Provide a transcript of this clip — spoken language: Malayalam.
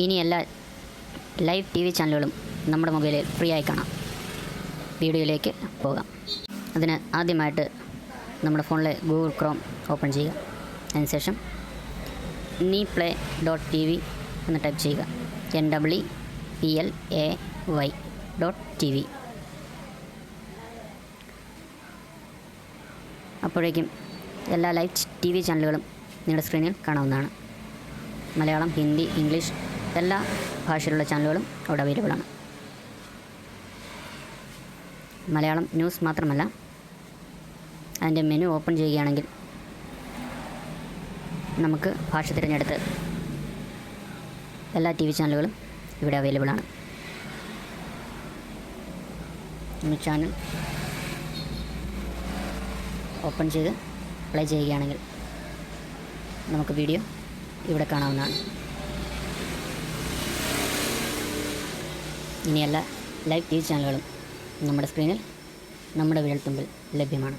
ഇനി എല്ലാ ലൈവ് ടി വി ചാനലുകളും നമ്മുടെ മൊബൈലിൽ ഫ്രീ ആയി കാണാം. വീഡിയോയിലേക്ക് പോകാം. അതിന് ആദ്യമായിട്ട് നമ്മുടെ ഫോണിലെ ഗൂഗിൾ ക്രോം ഓപ്പൺ ചെയ്യുക. അതിനുശേഷം NEPlay.tv എന്ന് ടൈപ്പ് ചെയ്യുക. NEPLAY.tv. അപ്പോഴേക്കും എല്ലാ ലൈവ് ടി വി ചാനലുകളും നിങ്ങളുടെ സ്ക്രീനിൽ കാണാവുന്നതാണ്. മലയാളം, ഹിന്ദി, ഇംഗ്ലീഷ് എല്ലാ ഭാഷയിലുള്ള ചാനലുകളും അവിടെ അവൈലബിൾ ആണ്. മലയാളം ന്യൂസ് മാത്രമല്ല, അതിൻ്റെ മെനു ഓപ്പൺ ചെയ്യുകയാണെങ്കിൽ നമുക്ക് ഭാഷ തിരഞ്ഞെടുത്ത് എല്ലാ ടി വി ചാനലുകളും ഇവിടെ അവൈലബിൾ ആണ്. ചാനൽ ഓപ്പൺ ചെയ്ത് പ്ലേ ചെയ്യുകയാണെങ്കിൽ നമുക്ക് വീഡിയോ ഇവിടെ കാണാവുന്നതാണ്. ഇനി എല്ലാ ലൈവ് ടി വി ചാനലുകളും നമ്മുടെ സ്ക്രീനിൽ നമ്മുടെ വിരൽത്തുമ്പിൽ ലഭ്യമാണ്.